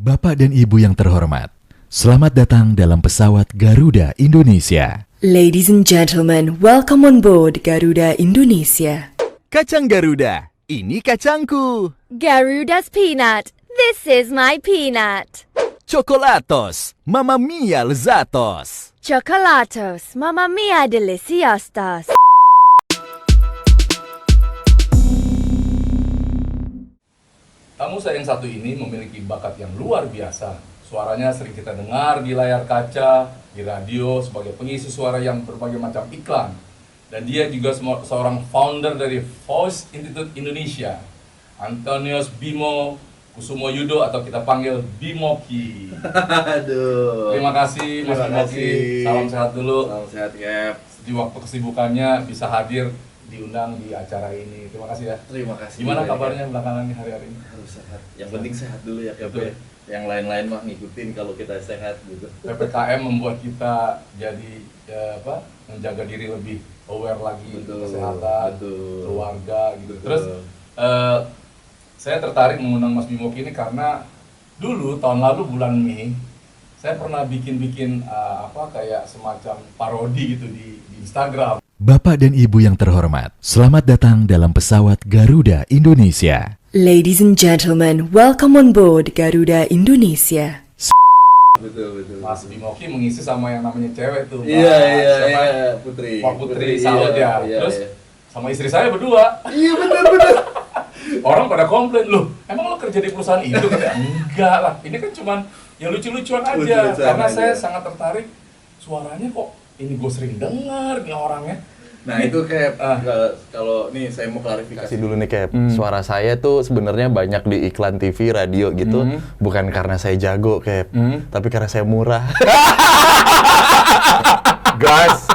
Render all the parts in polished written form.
Bapak dan Ibu yang terhormat, selamat datang dalam pesawat Garuda Indonesia. Ladies and gentlemen, welcome on board Garuda Indonesia. Kacang Garuda, ini kacangku. Garuda's peanut. This is my peanut. Chocolatos, Mamma Mia lezatos. Chocolatos, mamma mia deliciostos. Tamu saya yang satu ini memiliki bakat yang luar biasa. Suaranya sering kita dengar di layar kaca, di radio, sebagai pengisi suara yang berbagai macam iklan. Dan dia juga seorang founder dari Voice Institute Indonesia, Antonius Bimo Kusumo Yudo, atau kita panggil Bimoki. Aduh. Terima kasih Mas Bimoki. Salam sehat dulu. Salam sehat, Cap. Di waktu kesibukannya bisa hadir diundang di acara ini. Terima kasih ya. Terima kasih. Gimana kabarnya belakangan ini hari-hari ini? Harus sehat. Yang penting sehat dulu ya, Cap. Betul. Yang lain-lain mah ngikutin kalau kita sehat gitu. PPKM membuat kita jadi menjaga diri lebih aware lagi, kesehatan, keluarga gitu. Betul. Terus saya tertarik mengundang Mas Bimoki ini karena dulu tahun lalu bulan Mei saya pernah bikin kayak semacam parodi gitu di Instagram. Bapak dan Ibu yang terhormat, selamat datang dalam pesawat Garuda Indonesia. Ladies and gentlemen, welcome on board Garuda Indonesia. Betul. Mas Bimoki mengisi sama yang namanya cewek tuh. Iya, Putri. Pak Putri Saud ya. Iya, Terus iya. sama istri saya berdua. Iya, benar. Orang pada komplain, loh emang lo kerja di perusahaan itu? Enggak lah, ini kan cuman ya lucu-lucuan aja. Lucu-lucuan Karena aja. saya sangat tertarik, suaranya kok ini gue sering dengar nih orangnya. Nah, itu kayak kalau nih saya mau klarifikasi Kasih dulu nih Cap, suara saya tuh sebenarnya banyak di iklan TV, radio gitu, bukan karena saya jago Cap, tapi karena saya murah. Guys,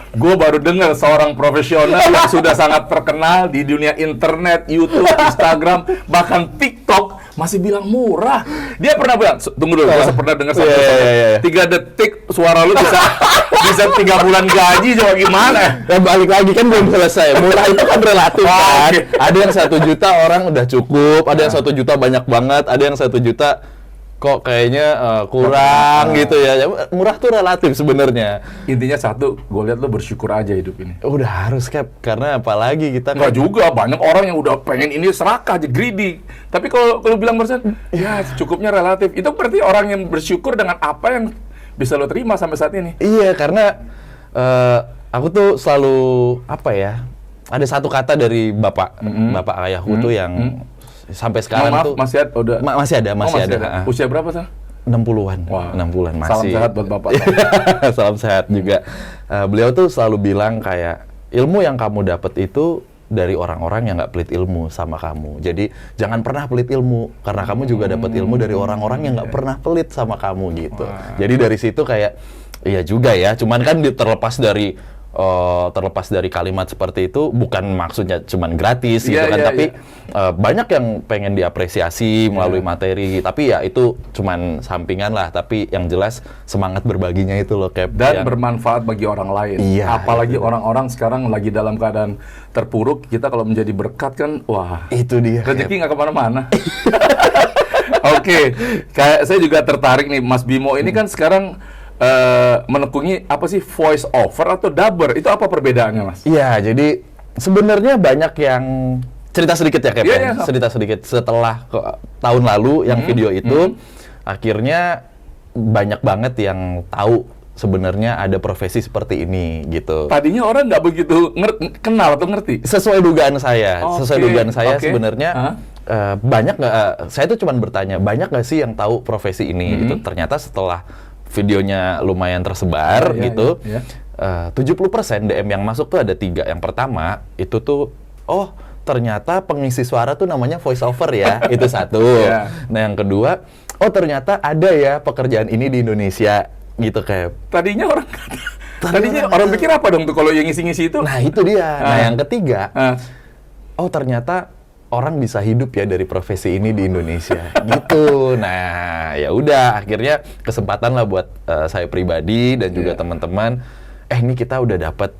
gue baru dengar seorang profesional yang sudah sangat terkenal di dunia internet, YouTube, Instagram, bahkan TikTok masih bilang murah. Dia pernah bilang, tunggu dulu, gue pernah dengar satu Iya. 3 detik suara lu bisa 3 bulan gaji, coba gimana? Nah, balik lagi kan belum selesai. Murah itu kan relatif kan. Oke. Ada yang 1 juta orang udah cukup, ada yang 1 juta banyak banget, ada yang 1 juta kok kayaknya kurang gitu ya. Murah tuh relatif sebenarnya. Intinya satu, gue lihat lu bersyukur aja hidup ini. Udah harus Cap, karena apalagi kita Enggak juga, banyak orang yang udah pengen ini serakah aja, greedy. Tapi kalau bilang barusan, ya cukupnya relatif. Itu berarti orang yang bersyukur dengan apa yang bisa lo terima sampai saat ini. Iya, karena aku tuh selalu apa ya? Ada satu kata dari bapak ayahku tuh yang sampai sekarang Maaf, tuh masih ada? Udah. masih ada. Usia berapa tuh? 60-an. Wah. 60-an masih. Salam sehat buat bapak. Salam sehat juga. Beliau tuh selalu bilang kayak ilmu yang kamu dapat itu dari orang-orang yang nggak pelit ilmu sama kamu. Jadi jangan pernah pelit ilmu karena kamu juga dapat ilmu dari orang-orang yang nggak pernah pelit sama kamu gitu. Jadi dari situ kayak iya juga ya. Cuman kan terlepas dari kalimat seperti itu bukan maksudnya cuman gratis gitu kan, tapi banyak yang pengen diapresiasi melalui materi, tapi ya itu cuman sampingan lah, tapi yang jelas semangat berbaginya itu loh Cap, Dan yang bermanfaat bagi orang lain. Iya, Apalagi orang-orang sekarang lagi dalam keadaan terpuruk, kita kalau menjadi berkat kan, wah, itu dia rezeki nggak kemana-mana. Oke, kayak saya juga tertarik nih, Mas Bimo ini kan sekarang menekuni apa sih, voice over atau dubber? Itu apa perbedaannya, Mas? Iya, jadi sebenarnya banyak yang cerita sedikit ya Cap, Iya. cerita sedikit setelah tahun lalu yang video itu akhirnya banyak banget yang tahu sebenarnya ada profesi seperti ini gitu. Tadinya orang nggak begitu kenal atau ngerti. Sesuai dugaan saya, Oke. Sebenarnya banyak nggak? Saya tuh cuma bertanya, banyak nggak sih yang tahu profesi ini? Itu ternyata setelah videonya lumayan tersebar gitu, 70% DM yang masuk tuh ada 3. Yang pertama itu tuh, oh ternyata pengisi suara tuh namanya voice over ya, itu satu. Nah yang kedua, oh ternyata ada ya pekerjaan ini di Indonesia gitu Cap. Tadinya orang pikir apa dong tuh kalau yang ngisi-ngisi itu? Nah itu dia. Nah yang ketiga, oh ternyata orang bisa hidup ya dari profesi ini di Indonesia gitu. Nah ya udah, akhirnya kesempatan lah buat saya pribadi dan juga teman-teman. ini kita udah dapat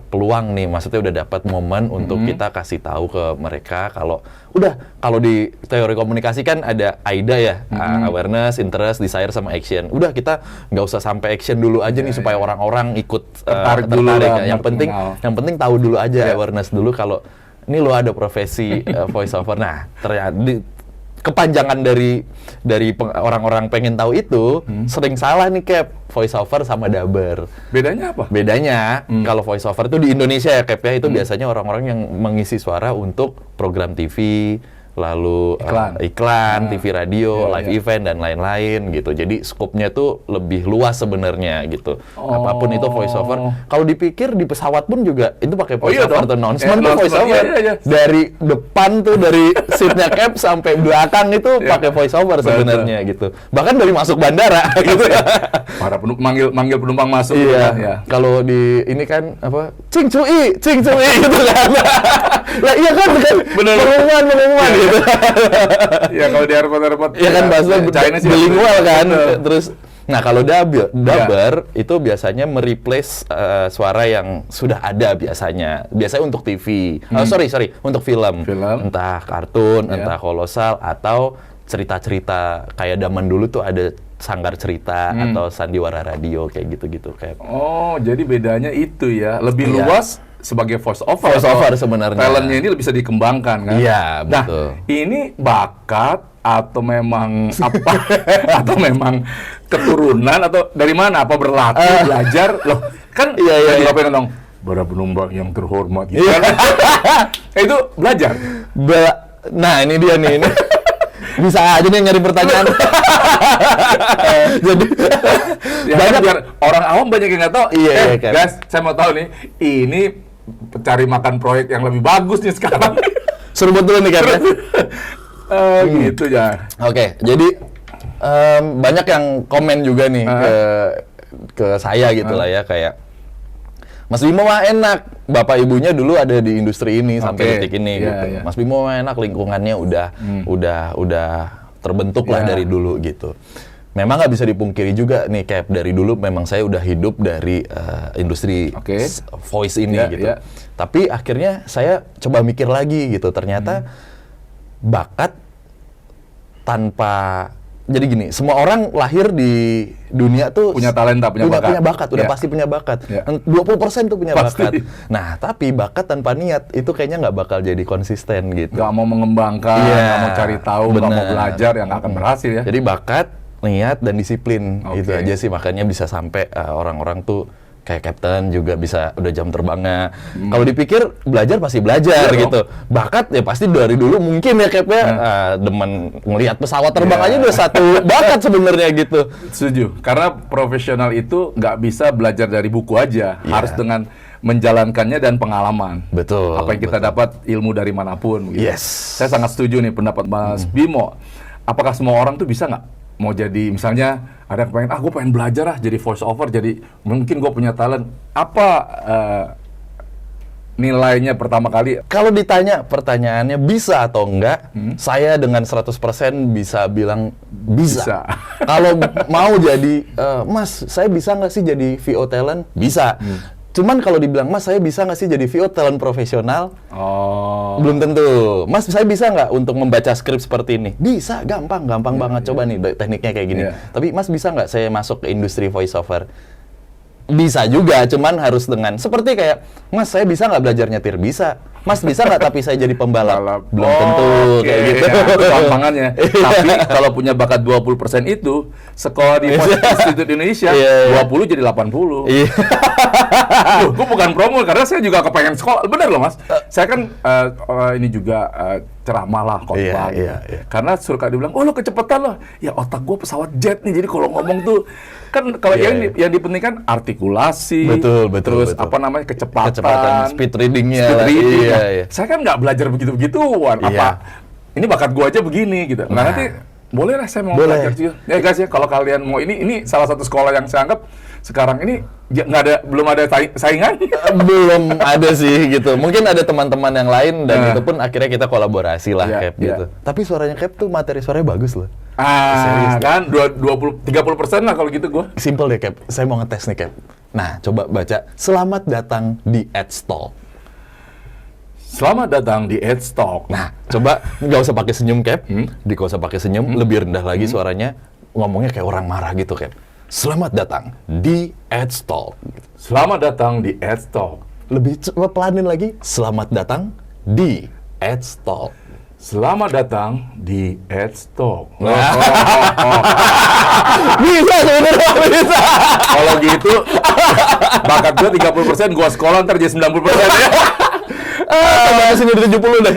peluang nih, maksudnya udah dapat momen untuk kita kasih tahu ke mereka kalau di teori komunikasi kan ada AIDA ya, awareness, interest, desire sama action. Udah kita nggak usah sampai action dulu aja nih supaya orang-orang ikut tertarik dulu ya. Yang penting tahu dulu aja awareness dulu kalau ini lo ada profesi voice over. Nah, ternyata kepanjangan dari orang-orang pengen tahu itu sering salah nih Cap, voice over sama dubber. Bedanya apa? Bedanya kalau voice over itu di Indonesia ya Cap ya, itu biasanya orang-orang yang mengisi suara untuk program TV, lalu iklan, TV radio, live event dan lain-lain gitu. Jadi skopnya tuh lebih luas sebenarnya gitu. Apapun itu voice over. Kalau dipikir di pesawat pun juga itu pakai voice over atau announcement tuh voice over. Dari depan tuh dari seatnya Cap sampai belakang itu pakai voice over sebenarnya gitu. Bahkan dari masuk bandara gitu. Para manggil penumpang masuk. Iya. Kalau di ini kan apa? Cing cui gitu kan. Lah iya kan pengumuman gitu. Ya kalau di airport ya kan bahasa bilingual kan. Terus nah kalau dubber itu biasanya mereplace suara yang sudah ada biasanya untuk TV. Untuk film. Entah kartun, entah kolosal atau cerita-cerita kayak zaman dulu tuh ada sanggar cerita atau sandiwara radio kayak gitu-gitu kayak. Oh, jadi bedanya itu ya, lebih luas sebagai voice over sebenarnya. Talentnya ini bisa dikembangkan kan? Iya, betul. Nah, ini bakat atau memang apa? Atau memang keturunan atau dari mana? Apa berlatih, belajar? Loh, kan iya. Pengen dong, para penumpang yang terhormat gitu kan? Itu belajar. Nah, ini dia nih ini. Bisa aja nih nyari pertanyaan. Jadi banyak biar orang awam banyak yang nggak tahu. Iya, kan. Guys, saya mau tahu nih, ini cari makan proyek yang lebih bagus nih sekarang. Suruh buat dulu nih kan. Gitu ya. Oke, jadi banyak yang komen juga nih ke saya gitu lah ya, kayak Mas Bimo mah enak, bapak ibunya dulu ada di industri ini sampai detik ini gitu. Mas Bimo mah enak, lingkungannya udah terbentuk lah dari dulu gitu. Memang nggak bisa dipungkiri juga nih, Cap, dari dulu memang saya udah hidup dari industri voice ini gitu. Tapi akhirnya saya coba mikir lagi gitu, ternyata bakat tanpa. Jadi gini, semua orang lahir di dunia tuh punya talenta, punya bakat. Udah pasti punya bakat. 20% tuh punya bakat. Nah, tapi bakat tanpa niat itu kayaknya nggak bakal jadi konsisten gitu. Nggak mau mengembangkan, nggak mau cari tahu, nggak mau belajar, yang nggak akan berhasil ya. Jadi bakat, niat, dan disiplin. Itu aja sih, makanya bisa sampai orang-orang tuh kayak Captain juga bisa udah jam terbangnya. Kalau dipikir belajar pasti belajar gitu. Bakat ya pasti dari dulu mungkin ya Cap ya. Demen ngelihat pesawat terbang aja udah satu bakat sebenarnya gitu. Setuju. Karena profesional itu nggak bisa belajar dari buku aja. Harus dengan menjalankannya dan pengalaman. Betul. Apa yang kita dapat ilmu dari manapun. Gitu. Yes. Saya sangat setuju nih pendapat Mas Bimo. Apakah semua orang tuh bisa nggak mau jadi, misalnya ada yang pengen, gue pengen belajar jadi voice over, jadi mungkin gue punya talent. Apa nilainya pertama kali? Kalau ditanya pertanyaannya bisa atau enggak, saya dengan 100% bisa bilang bisa. Kalau mau jadi, Mas, saya bisa nggak sih jadi VO talent? Bisa. Cuman kalau dibilang, Mas, saya bisa nggak sih jadi VO talent profesional? Belum tentu. Mas, saya bisa nggak untuk membaca skrip seperti ini? Bisa, gampang banget. Coba nih tekniknya kayak gini. Tapi Mas bisa nggak saya masuk ke industri voice over? Bisa juga, cuman harus dengan seperti kayak, Mas, saya bisa nggak belajar nyetir? Bisa. Mas, bisa nggak tapi saya jadi pembalap? Belum tentu, kayak gitu. Itu gampangannya. Tapi kalau punya bakat 20% itu, sekolah di Voice Institute Indonesia, 20 jadi 80. Gue bukan promo, karena saya juga kepengen sekolah. Bener loh, Mas. Saya kan ini juga ceramah lah, khotbah. Karena suka dibilang, oh lo kecepatan loh. Ya otak gue pesawat jet nih, jadi kalau ngomong tuh, kan kalau yang dipentingkan artikulasi, terus apa namanya, kecepatan, speed readingnya. Saya kan nggak belajar begitu-begituan. Apa ini bakat gua aja begini gitu. Nah, nanti boleh lah saya mau belajar juga. Ya guys ya, kalau kalian mau ini salah satu sekolah yang saya anggap sekarang ini belum ada saingan. Belum ada sih gitu. Mungkin ada teman-teman yang lain dan itu pun akhirnya kita kolaborasi lah Cap gitu. Tapi suaranya Cap tuh materi suaranya bagus loh. Serius, kan 30% lah kalau gitu gua. Simple deh Cap. Saya mau ngetes nih Cap. Nah, coba baca, selamat datang di Adstock. Selamat datang di Adstock. Nah, coba nggak usah pakai senyum, Cap. Nggak usah pakai senyum, lebih rendah lagi suaranya. Ngomongnya kayak orang marah gitu, Cap. Selamat datang di Adstock. Selamat datang di Adstock. Lebih pelanin lagi, selamat datang di Adstock. Selamat datang di Adstock. Bisa sebenarnya, bisa. Kalau gitu, bakat gue 30%, gue sekolah ntar jadi 90% ya. Tambah sini 70 deh.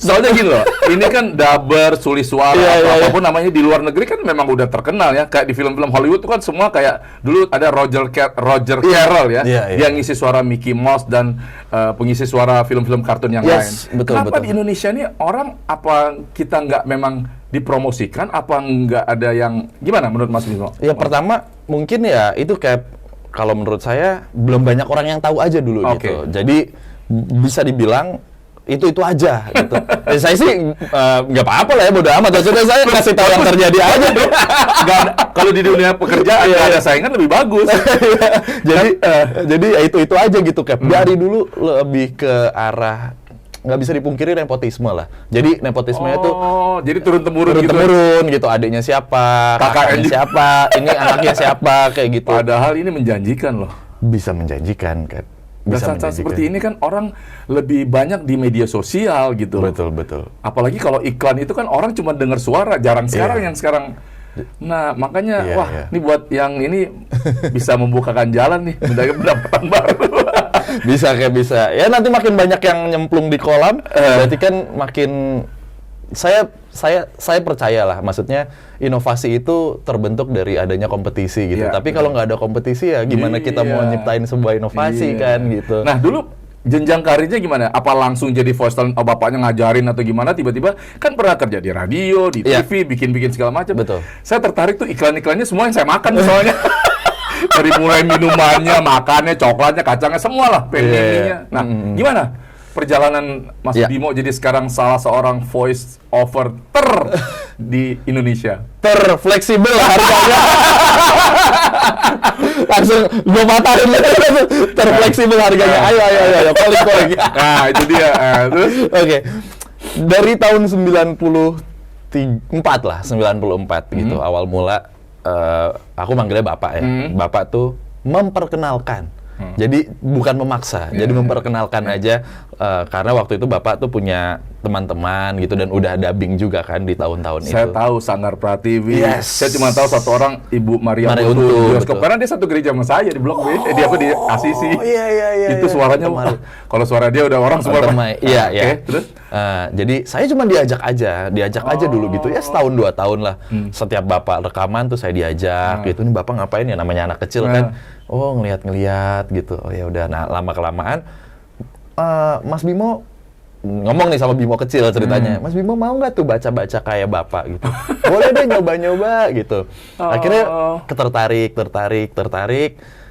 Soalnya gini loh, ini kan dubber, sulis suara, apapun namanya di luar negeri kan memang udah terkenal ya. Kayak di film-film Hollywood tuh kan semua kayak dulu ada Roger Carroll ya, yang ngisi suara Mickey Mouse dan pengisi suara film-film kartun yang lain. Kenapa di Indonesia ini orang apa kita nggak memang dipromosikan, apa nggak ada yang gimana menurut Mas Bimo? Ya pertama mungkin ya itu kayak kalau menurut saya belum banyak orang yang tahu aja dulu gitu. Jadi bisa dibilang itu aja gitu. Saya sih nggak apa-apa lah ya, bodo amat. Maksudnya saya kasih tahu yang terjadi aja. Kalau di dunia pekerjaan ada saingan lebih bagus. Jadi ya itu aja gitu, Cap. Dari dulu lebih ke arah nggak bisa dipungkiri nepotisme lah. Jadi nepotismenya tuh jadi turun-temurun gitu. Adiknya siapa, kakaknya siapa, ini anaknya siapa, kayak gitu. Padahal ini menjanjikan loh. Bisa menjanjikan, Cap. Saat seperti ini kan orang lebih banyak di media sosial gitu. Betul. Apalagi kalau iklan itu kan orang cuma dengar suara, jarang yang sekarang. Nah, makanya ini buat yang ini bisa membukakan jalan nih, pendapatan baru. Bisa. Ya nanti makin banyak yang nyemplung di kolam, berarti kan makin saya percayalah, maksudnya inovasi itu terbentuk dari adanya kompetisi gitu. Tapi kalau nggak ada kompetisi ya gimana kita mau nyiptain sebuah inovasi kan gitu. Nah dulu jenjang karirnya gimana? Apa langsung jadi voice talent? Bapaknya ngajarin atau gimana? Tiba-tiba kan pernah kerja di radio, di TV, bikin segala macam. Betul. Saya tertarik tuh iklan-iklannya semua yang saya makan soalnya. Dari mulai minumannya, makannya, coklatnya, kacangnya, semua lah, pengennya. Nah, gimana perjalanan Mas Bimo jadi sekarang salah seorang voice over di Indonesia? Fleksibel harganya. Langsung gue patahin fleksibel harganya. Ayo, paling. Nah, itu dia. Terus? Oke. Dari tahun 94 gitu, awal mula aku manggilnya Bapak ya. Bapak tuh memperkenalkan. Jadi bukan memaksa, jadi memperkenalkan aja karena waktu itu Bapak tuh punya teman-teman gitu dan udah dubbing juga kan di tahun-tahun itu. Saya tahu Sanggar Pratiwi. Saya cuma tahu satu orang, Ibu Maria Untu bioskop, karena dia satu gereja sama saya di Blok B. Dia di Asisi. Iya. Itu suaranya kalau suara dia udah orang semua. Iya. Terus jadi saya cuma diajak aja dulu gitu ya, setahun 2 tahun lah. Setiap Bapak rekaman tuh saya diajak gitu. Ini Bapak ngapain ya, namanya anak kecil kan. Oh, ngeliat gitu. Oh ya udah. Nah, lama kelamaan Mas Bimo ngomong nih sama Bimo kecil ceritanya. Mas Bimo mau nggak tuh baca-baca kayak Bapak gitu? Boleh deh nyoba-nyoba gitu. Akhirnya tertarik.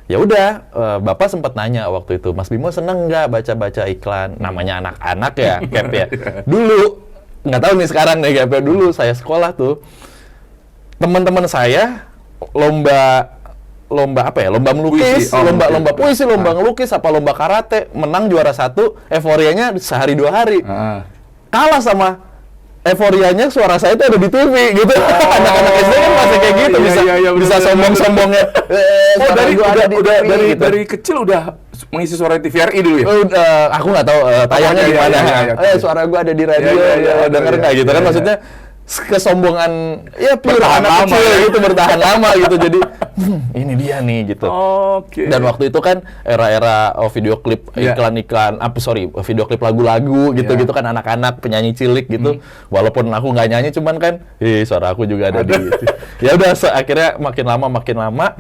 Ya udah, Bapak sempat nanya waktu itu, Mas Bimo seneng nggak baca-baca iklan? Namanya anak-anak ya, Cap ya. Dulu nggak tahu nih sekarang nih, Cap ya. Dulu saya sekolah tuh, teman-teman saya lomba apa ya? Lomba melukis, lomba puisi, lomba ngelukis, apa lomba karate, menang juara 1, euforianya sehari 2 hari. Kalah sama euforianya suara saya itu ada di TV gitu. Anak-anak SD kan masih kayak gitu, bisa sombong-sombongnya. Dari kecil udah mengisi suara TVRI dulu ya? Aku nggak tahu tayangnya di mana. Suara gua ada di radio, denger nggak gitu kan, maksudnya kesombongan ya pure anak kecil gitu, bertahan lama gitu. Jadi ini dia nih gitu. Dan waktu itu kan era-era video klip iklan-iklan, video klip lagu-lagu gitu kan, anak-anak penyanyi cilik gitu. Walaupun aku nggak nyanyi, cuman kan suara aku juga ada di gitu. Ya udah, akhirnya makin lama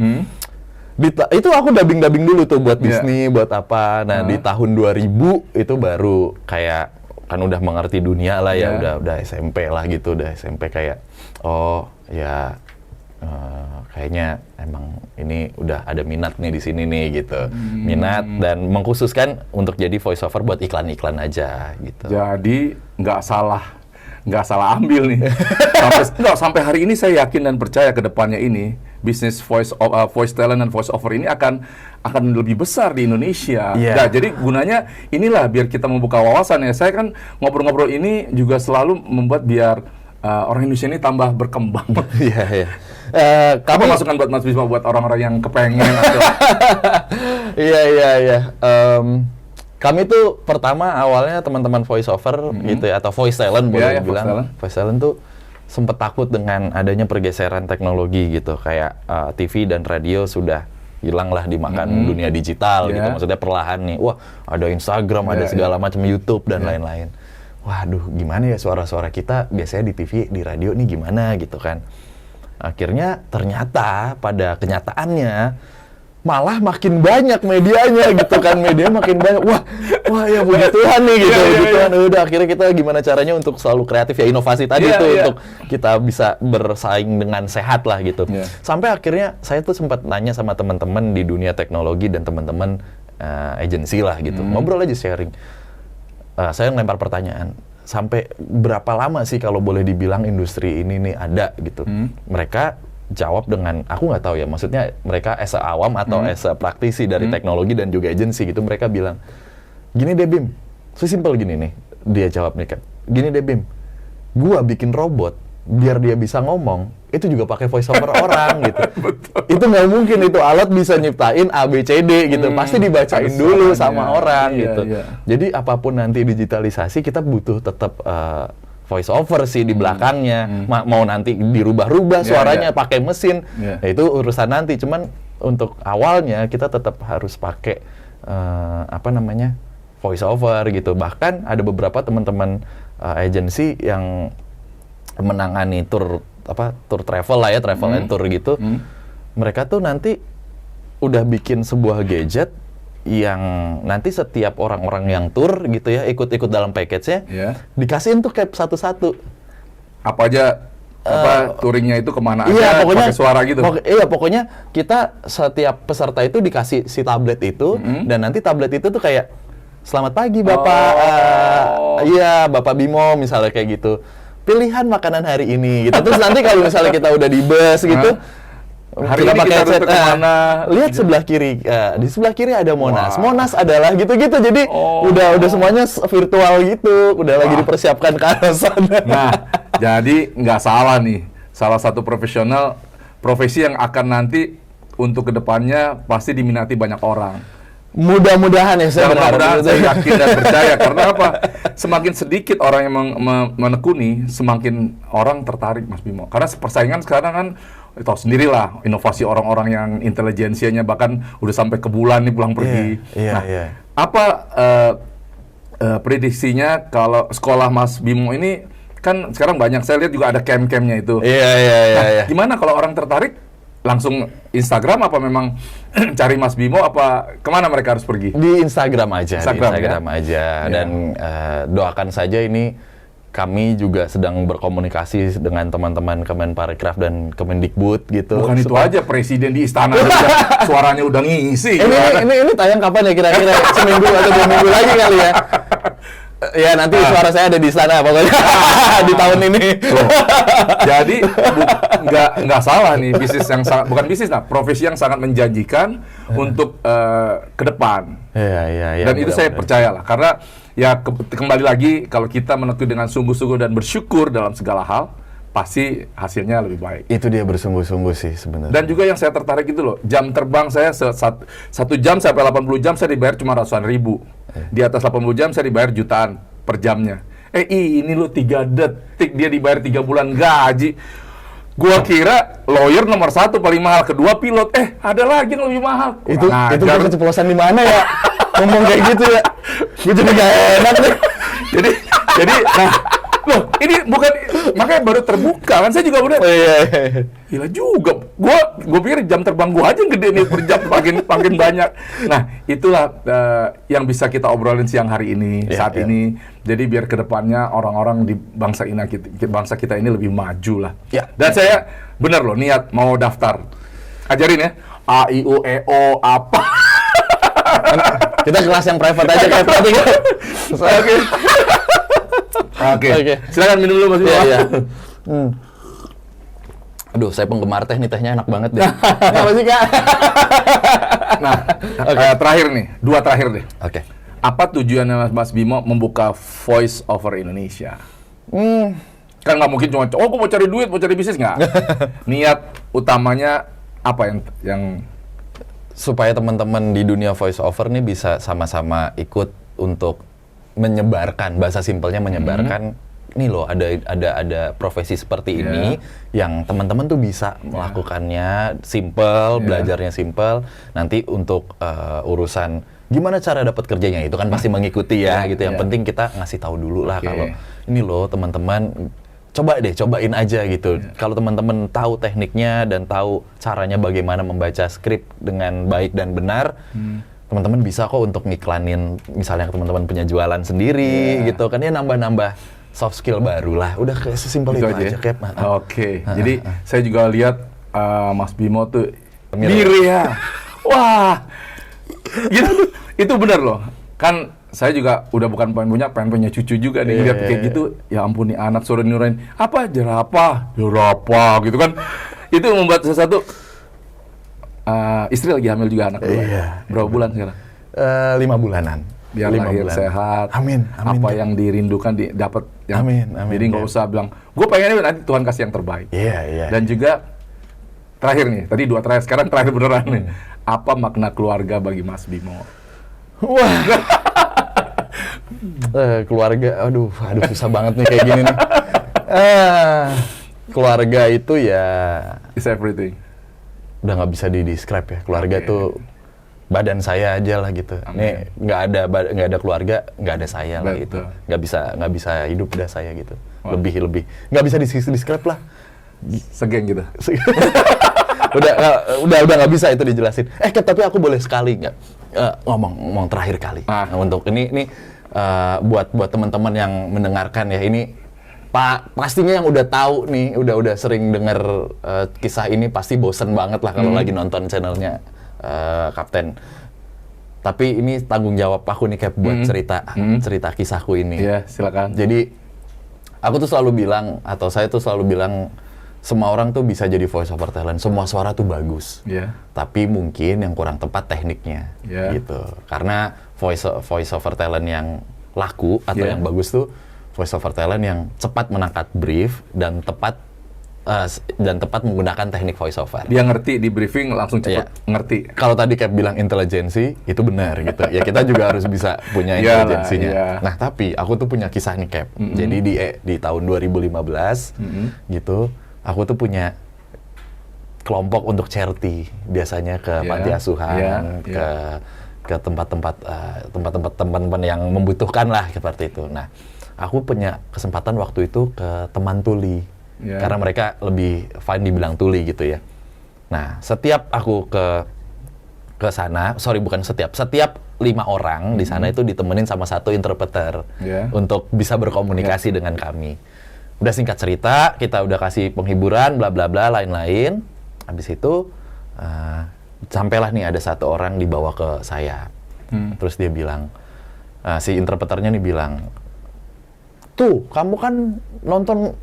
itu aku dubbing dulu tuh buat Disney, buat apa. Nah, di tahun 2000 itu baru kayak kan udah mengerti dunia lah ya, udah SMP lah gitu, udah SMP kayak kayaknya emang ini udah ada minat nih di sini nih gitu. Minat dan mengkhususkan untuk jadi voice over buat iklan-iklan aja gitu. Jadi nggak salah ambil nih. Sampai hari ini saya yakin dan percaya ke depannya ini bisnis voice talent dan voice over ini akan lebih besar di Indonesia. Yeah. Nah, jadi gunanya inilah biar kita membuka wawasan ya. Saya kan ngobrol-ngobrol ini juga selalu membuat biar orang Indonesia ini tambah berkembang. Iya, iya. Apa masukan buat Mas Bisma buat orang-orang yang kepengen atau Iya. Kami tuh pertama awalnya teman-teman voice over gitu ya, atau voice talent boleh dibilang. Voice talent tuh sempet takut dengan adanya pergeseran teknologi gitu, kayak TV dan radio sudah hilang lah dimakan dunia digital gitu. Maksudnya perlahan nih, wah ada Instagram, ada segala macam YouTube dan lain-lain. Waduh, gimana ya suara-suara kita biasanya di TV, di radio nih gimana gitu kan. Akhirnya ternyata pada kenyataannya malah makin banyak medianya gitu kan, media makin banyak, wah ya puji Tuhan nih gitu, Tuhan. Udah akhirnya kita gimana caranya untuk selalu kreatif ya, inovasi tadi untuk kita bisa bersaing dengan sehat lah gitu. Sampai akhirnya saya tuh sempat nanya sama teman-teman di dunia teknologi dan teman-teman agensi lah gitu, ngobrol aja sharing. Saya ngelempar pertanyaan, sampai berapa lama sih kalau boleh dibilang industri ini nih ada gitu? Mereka jawab dengan, aku nggak tahu ya, maksudnya mereka as a awam atau as a praktisi dari teknologi dan juga agensi gitu, mereka bilang, gini deh Bim, sesimpel gini nih, dia jawab nih kan, gini deh Bim, gua bikin robot biar dia bisa ngomong, itu juga pakai voice over orang gitu. Itu nggak mungkin itu alat bisa nyiptain A, B, C, D gitu, pasti dibacain dulu sama orang gitu. Jadi apapun nanti digitalisasi, kita butuh tetap voice over sih di belakangnya. Mau nanti dirubah-rubah suaranya pakai mesin, nah, itu urusan nanti. Cuman untuk awalnya kita tetap harus pakai voice over gitu. Bahkan ada beberapa teman-teman agensi yang menangani tour travel lah ya, travel and tour gitu. Mereka tuh nanti udah bikin sebuah gadget yang nanti setiap orang-orang yang tour gitu ya, ikut-ikut dalam package-nya, dikasihin tuh cap satu-satu. Apa aja, touringnya itu kemana aja, pakai suara gitu? Pokoknya kita setiap peserta itu dikasih si tablet itu, dan nanti tablet itu tuh kayak, selamat pagi Bapak, Bapak Bimo misalnya kayak gitu. Pilihan makanan hari ini gitu. Terus nanti kalau misalnya kita udah di bus gitu, hari kita pakai headset, lihat sebelah kiri, di sebelah kiri ada Monas. Monas adalah gitu-gitu. Jadi udah semuanya virtual gitu, udah lagi dipersiapkan ke arah sana. Nah, jadi nggak salah nih. Salah satu profesi yang akan nanti untuk kedepannya pasti diminati banyak orang. Mudah-mudahan ya, saya berharap. Saya yakin dan percaya. Karena apa? Semakin sedikit orang yang menekuni, semakin orang tertarik, Mas Bimo. Karena persaingan sekarang kan, tahu sendirilah, inovasi orang-orang yang intelijensianya bahkan udah sampai ke bulan nih pulang pergi. Apa prediksinya kalau sekolah Mas Bimo ini, kan sekarang banyak, saya lihat juga ada camp-campnya itu. Gimana kalau orang tertarik? Langsung Instagram apa memang cari Mas Bimo, apa kemana mereka harus pergi? Di Instagram aja. Instagram aja. Dan doakan saja ini, kami juga sedang berkomunikasi dengan teman-teman Kemenparekraf dan Kemendikbud gitu. Bukan itu aja, presiden di istana suaranya udah ngisi. Ini tayang kapan ya kira-kira? Seminggu atau 2 minggu lagi kali ya? Ya nanti suara saya ada di sana pokoknya di tahun ini. Jadi nggak salah nih, bisnis yang sangat, bukan bisnis lah, profesi yang sangat menjanjikan untuk ke depan. Dan itu saya percaya lah, karena ya kembali lagi, kalau kita menekuni dengan sungguh-sungguh dan bersyukur dalam segala hal, pasti hasilnya lebih baik. Itu dia, bersungguh-sungguh sih sebenarnya. Dan juga yang saya tertarik itu loh, jam terbang saya 1 jam sampai 80 jam saya dibayar cuma ratusan ribu. Di atas 80 jam saya dibayar jutaan per jamnya. Ini lo 3 detik dia dibayar 3 bulan gaji. Gua kira lawyer nomor 1 paling mahal, kedua pilot. Ada lagi yang lebih mahal. Itu keceplosan di mana ya? Ngomong kayak gitu ya. Gue jadi gak enak deh. Jadi loh, ini bukan, makanya baru terbuka kan, saya juga udah gila juga, gue pikir jam terbang gue aja yang gede nih, per jam makin banyak. Nah, itulah yang bisa kita obrolin siang hari ini, saat ini. Jadi biar kedepannya orang-orang di bangsa kita ini lebih maju lah. Dan saya bener loh, niat mau daftar, ajarin ya, A, I, U, E, O, apa. Kita kelas yang private aja kayak tadi. Oke. Silakan minum dulu Mas Bimo. Aduh, saya penggemar teh nih, tehnya enak banget deh. Ini apa sih, Kak? Nah, terakhir nih, 2 terakhir deh. Oke. Apa tujuannya Mas Bimo membuka Voice Over Indonesia? Kan nggak mungkin cuma, gue mau cari duit, mau cari bisnis, nggak. Niat utamanya apa yang supaya teman-teman di dunia voice over nih bisa sama-sama ikut untuk menyebarkan, bahasa simpelnya menyebarkan, nih loh ada profesi seperti ini yang teman-teman tuh bisa melakukannya simple, belajarnya simple. Nanti untuk urusan gimana cara dapat kerjanya itu kan pasti mengikuti ya gitu. Yang penting kita ngasih tahu dulu lah kalau ini loh teman-teman, cobain aja gitu. Kalau teman-teman tahu tekniknya dan tahu caranya bagaimana membaca skrip dengan baik dan benar, teman-teman bisa kok untuk ngiklanin, misalnya teman-teman punya jualan sendiri gitu kan, ya nambah-nambah soft skill baru lah. Udah kayak sesimpel itu aja, Cap. Oke. Jadi saya juga lihat Mas Bimo tuh diri ya. Wah, gitu. Itu benar loh. Kan saya juga udah bukan pengen punya cucu juga nih, lihat kayak gitu. Ya ampun nih anak suruh nyurain apa jerapah gitu kan. Itu membuat sesuatu. Istri lagi hamil juga anak gue. Berapa bulan sekarang? 5 bulanan. Biar lahir sehat. Amin. Apa yang dirindukan dapat. Amin. Jadi nggak usah bilang, gue pengennya nanti Tuhan kasih yang terbaik. Iya. Dan juga terakhir nih, tadi 2 terakhir, sekarang terakhir beneran nih. Apa makna keluarga bagi Mas Bimo? Wah. Keluarga, aduh susah banget nih kayak gini nih. Keluarga itu ya Is everything. Udah nggak bisa di-describe ya. Keluarga tuh badan saya aja lah gitu. Nih nggak ada keluarga, nggak ada saya lah gitu. Nggak bisa hidup udah saya gitu. Lebih nggak bisa di-describe lah. Segeng gitu. udah nggak bisa itu dijelasin. Tapi aku boleh sekali nggak ngomong terakhir kali untuk ini buat teman-teman yang mendengarkan ya, ini pastinya yang udah tahu nih, udah sering dengar kisah ini pasti bosen banget lah kalau lagi nonton channelnya Kapten. Tapi ini tanggung jawab aku nih Cap buat cerita kisahku ini. Iya, silakan. Jadi aku tuh selalu bilang, atau saya tuh selalu bilang, semua orang tuh bisa jadi voice over talent, semua suara tuh bagus. Tapi mungkin yang kurang tepat tekniknya, gitu. Karena voice over talent yang laku atau yang bagus tuh voice over talent yang cepat menangkap brief dan tepat menggunakan teknik voice over. Dia ngerti di briefing langsung cepat ngerti. Kalau tadi Cap bilang intelijensi, itu benar gitu. Ya kita juga harus bisa punya intelijensinya. Nah tapi aku tuh punya kisah nih Cap. Jadi di tahun 2015 gitu. Aku tuh punya kelompok untuk charity, biasanya ke panti asuhan, ke tempat-tempat teman-teman yang membutuhkan lah seperti itu. Nah, aku punya kesempatan waktu itu ke teman tuli, karena mereka lebih fine dibilang tuli gitu ya. Nah, setiap aku ke sana, setiap 5 orang di sana itu ditemenin sama 1 interpreter untuk bisa berkomunikasi dengan kami. Udah singkat cerita, kita udah kasih penghiburan, bla bla bla, lain-lain. Habis itu sampailah nih ada 1 orang dibawa ke saya. Terus dia bilang, si interpreternya nih bilang, tuh kamu kan nonton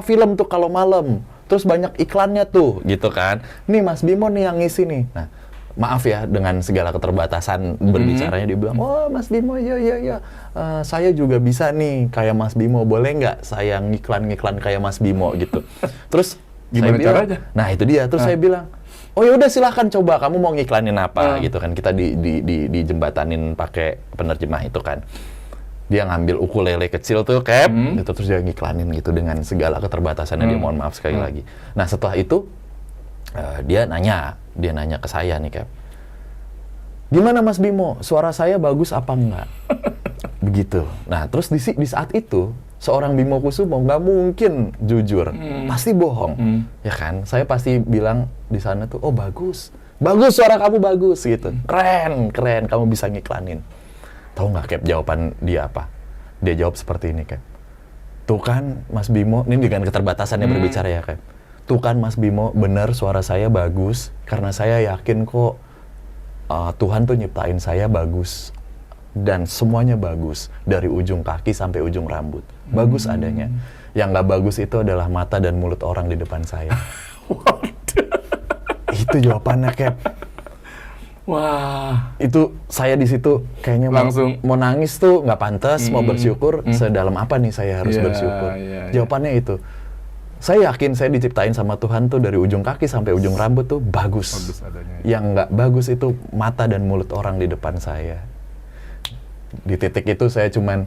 film tuh kalau malam, terus banyak iklannya tuh, gitu kan. Nih Mas Bimo nih yang ngisi nih. Nah, maaf ya dengan segala keterbatasan berbicaranya, dia bilang, oh Mas Bimo, iya, saya juga bisa nih kayak Mas Bimo, boleh nggak saya ngiklan kayak Mas Bimo gitu. Terus gimana caranya? Nah itu dia, terus saya bilang, oh ya udah silahkan coba, kamu mau ngiklanin apa gitu kan. Kita dijembatanin pakai penerjemah itu kan. Dia ngambil ukulele kecil tuh Cap, gitu, terus dia ngiklanin gitu dengan segala keterbatasannya. Dia mohon maaf sekali lagi. Nah setelah itu dia nanya ke saya nih Cap, gimana Mas Bimo, suara saya bagus apa enggak? Begitu. Nah terus di saat itu seorang Bimo Kusumo nggak mungkin jujur, pasti bohong, ya kan? Saya pasti bilang di sana tuh, oh bagus suara kamu bagus gitu, keren, kamu bisa ngiklanin. Tahu nggak Cap jawaban dia apa? Dia jawab seperti ini Cap, tuh kan Mas Bimo, ini dengan keterbatasannya berbicara ya Cap. Tuh kan Mas Bimo, benar suara saya bagus, karena saya yakin kok Tuhan tuh nyiptain saya bagus. Dan semuanya bagus, dari ujung kaki sampai ujung rambut. Bagus adanya. Yang nggak bagus itu adalah mata dan mulut orang di depan saya. Itu jawabannya, Cap. Wah. Itu saya di situ kayaknya Langsung mau nangis tuh nggak pantas, mau bersyukur sedalam apa nih saya harus bersyukur. Jawabannya itu. Saya yakin saya diciptain sama Tuhan tuh dari ujung kaki sampai ujung rambut tuh bagus. Adanya. Yang nggak bagus itu mata dan mulut orang di depan saya. Di titik itu saya cuman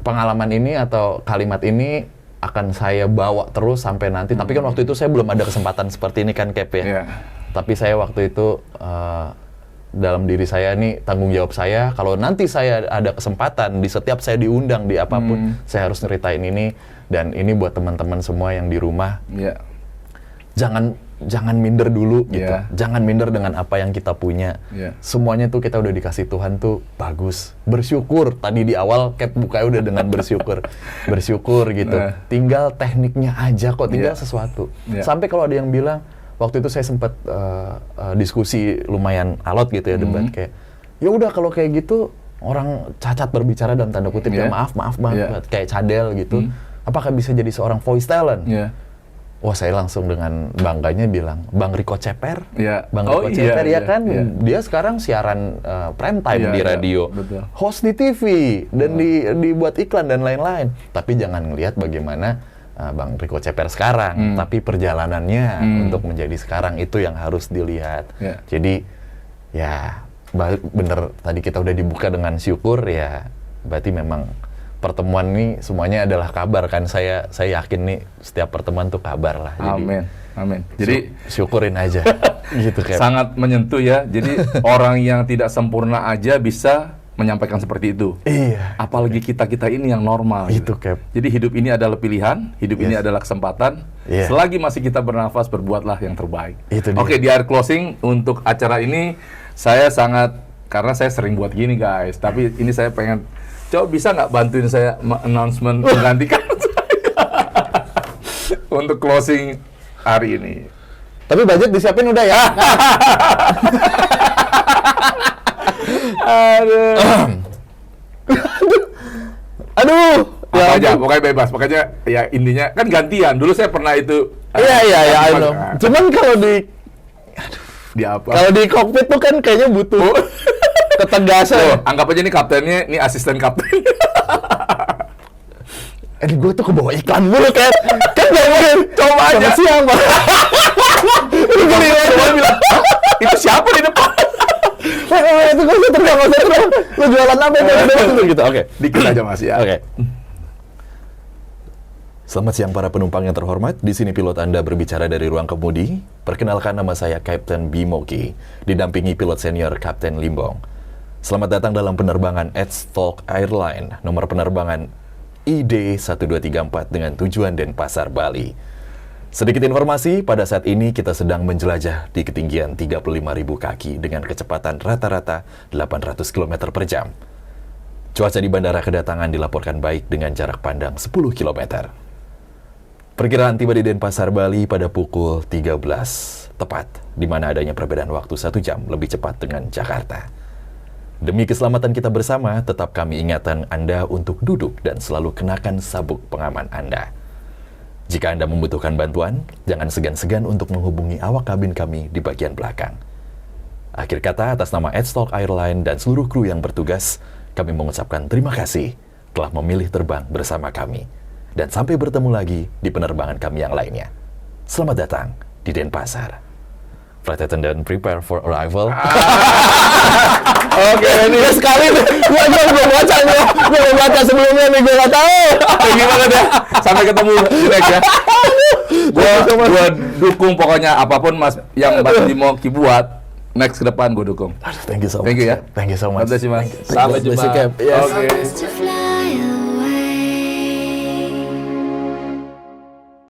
pengalaman ini atau kalimat ini akan saya bawa terus sampai nanti. Tapi kan waktu itu saya belum ada kesempatan seperti ini kan, Cap ya. Tapi saya waktu itu dalam diri saya nih tanggung jawab saya. Kalau nanti saya ada kesempatan di setiap saya diundang di apapun, saya harus nyeritain ini. Dan ini buat teman-teman semua yang di rumah. Jangan minder dulu gitu. Jangan minder dengan apa yang kita punya. Semuanya tuh kita udah dikasih Tuhan tuh bagus. Bersyukur. Tadi di awal Cap bukanya udah dengan bersyukur. Bersyukur gitu. Tinggal tekniknya aja kok, tinggal sesuatu. Sampai kalau ada yang bilang, waktu itu saya sempat diskusi lumayan alot gitu ya, debat kayak, ya udah kalau kayak gitu orang cacat berbicara dalam tanda kutip ya maaf banget kayak cadel gitu. Apakah bisa jadi seorang voice talent? Wah, saya langsung dengan bangganya bilang, Bang Rico Ceper, Bang Rico Ceper ya kan, dia sekarang siaran prime time di radio, host di TV dan dibuat iklan dan lain-lain. Tapi jangan ngelihat bagaimana Bang Rico Ceper sekarang, tapi perjalanannya untuk menjadi sekarang itu yang harus dilihat. Jadi ya bener tadi kita udah dibuka dengan syukur ya, berarti memang pertemuan ini semuanya adalah kabar kan. Saya yakin nih setiap pertemuan tuh kabar lah. Jadi, Amin. Jadi syukurin aja. Gitu Cap. Sangat menyentuh ya. Jadi orang yang tidak sempurna aja bisa menyampaikan seperti itu. Iya. Apalagi kita ini yang normal. Itu Cap. Jadi hidup ini adalah pilihan, hidup ini adalah kesempatan. Selagi masih kita bernafas, berbuatlah yang terbaik. Oke, di akhir closing untuk acara ini saya sangat, karena saya sering buat gini guys, tapi ini saya pengen, coba bisa nggak bantuin saya announcement menggantikan saya untuk closing hari ini. Tapi budget disiapin udah ya. Aduh. Apa aja, pokoknya bebas. Pokoknya ya intinya kan gantian. Dulu saya pernah itu. Iya, I know. Cuman kalau di apa? Kalau di kokpit tuh kan kayaknya butuh ketegasan. Anggap aja nih kaptennya, nih asisten kapten. Gue tuh kebawa iklan mulu kan gak mungkin. Coba aja. Siang, Pak. Itu siapa di depan? Itu gue terang. Lu jualan apa itu? Gitu, oke. Dikit aja Mas ya. Oke. Selamat siang para penumpang yang terhormat. Di sini pilot Anda berbicara dari ruang kemudi. Perkenalkan, nama saya Kapten Bimoki, didampingi pilot senior Kapten Limbong. Selamat datang dalam penerbangan Edstalk Airline, nomor penerbangan ID 1234 dengan tujuan Denpasar, Bali. Sedikit informasi, pada saat ini kita sedang menjelajah di ketinggian 35.000 kaki dengan kecepatan rata-rata 800 km per jam. Cuaca di bandara kedatangan dilaporkan baik dengan jarak pandang 10 km. Perkiraan tiba di Denpasar, Bali pada pukul 13 tepat, di mana adanya perbedaan waktu 1 jam lebih cepat dengan Jakarta. Demi keselamatan kita bersama, tetap kami ingatkan Anda untuk duduk dan selalu kenakan sabuk pengaman Anda. Jika Anda membutuhkan bantuan, jangan segan-segan untuk menghubungi awak kabin kami di bagian belakang. Akhir kata, atas nama Edstalk Airline dan seluruh kru yang bertugas, kami mengucapkan terima kasih telah memilih terbang bersama kami. Dan sampai bertemu lagi di penerbangan kami yang lainnya. Selamat datang di Denpasar. Flight attendant, prepare for arrival. Oke, ini Sekali nih, gue belum baca sebelumnya nih, gue nggak tahu. gimana deh? Sampai ketemu di next ya. Gue dukung pokoknya apapun Mas yang Mas Bimoki buat. Next ke depan gue dukung. Thank you so much. Thank you ya. Thank you so much. Sampai jumpa. Yes. Oke. To fly